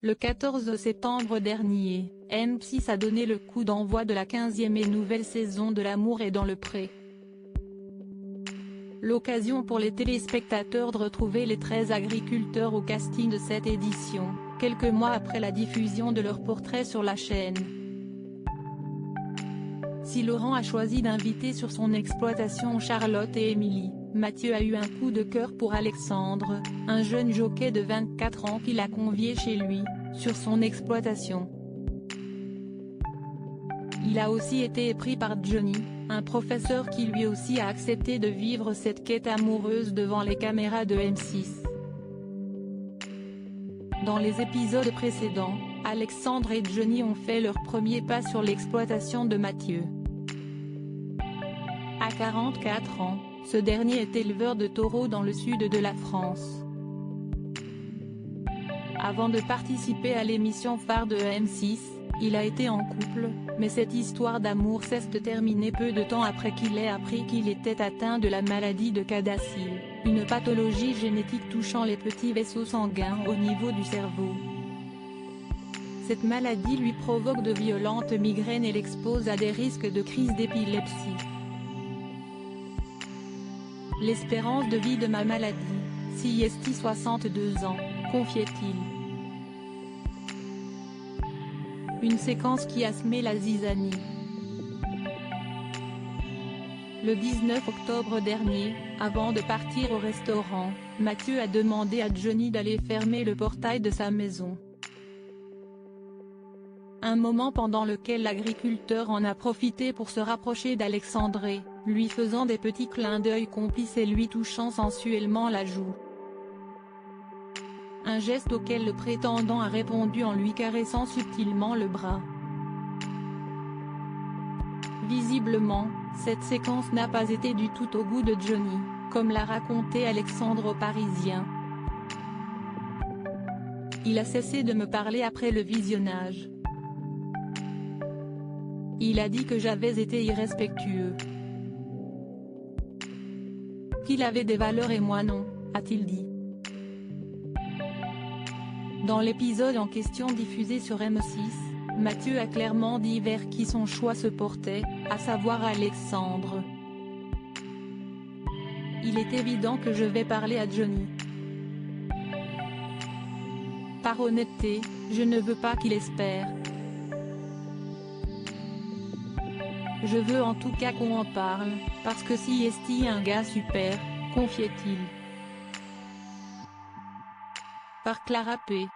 Le 14 septembre dernier, M6 a donné le coup d'envoi de la 15e et nouvelle saison de L'amour est dans le pré. L'occasion pour les téléspectateurs de retrouver les 13 agriculteurs au casting de cette édition, quelques mois après la diffusion de leur portrait sur la chaîne. Si Laurent a choisi d'inviter sur son exploitation Charlotte et Émilie, Mathieu a eu un coup de cœur pour Alexandre, un jeune jockey de 24 ans qu'il a convié chez lui, sur son exploitation. Il a aussi été épris par Johnny, un professeur qui lui aussi a accepté de vivre cette quête amoureuse devant les caméras de M6. Dans les épisodes précédents, Alexandre et Johnny ont fait leur premier pas sur l'exploitation de Mathieu. À 44 ans, ce dernier est éleveur de taureaux dans le sud de la France. Avant de participer à l'émission phare de M6, il a été en couple, mais cette histoire d'amour s'est terminée peu de temps après qu'il ait appris qu'il était atteint de la maladie de CADASIL, une pathologie génétique touchant les petits vaisseaux sanguins au niveau du cerveau. Cette maladie lui provoque de violentes migraines et l'expose à des risques de crise d'épilepsie. L'espérance de vie de ma maladie, Siesti 62 ans, confiait-il. Une séquence qui a semé la zizanie. Le 19 octobre dernier, avant de partir au restaurant, Mathieu a demandé à Johnny d'aller fermer le portail de sa maison. Un moment pendant lequel l'agriculteur en a profité pour se rapprocher d'Alexandre, lui faisant des petits clins d'œil complices et lui touchant sensuellement la joue. Un geste auquel le prétendant a répondu en lui caressant subtilement le bras. Visiblement, cette séquence n'a pas été du tout au goût de Johnny, comme l'a raconté Alexandre aux Parisiens. Il a cessé de me parler après le visionnage. Il a dit que j'avais été irrespectueux. Qu'il avait des valeurs et moi non, a-t-il dit. Dans l'épisode en question diffusé sur M6, Mathieu a clairement dit vers qui son choix se portait, à savoir Alexandre. Il est évident que je vais parler à Johnny. Par honnêteté, je ne veux pas qu'il espère. Je veux en tout cas qu'on en parle, parce que Siesti est un gars super, confiait-il. Par Clara P.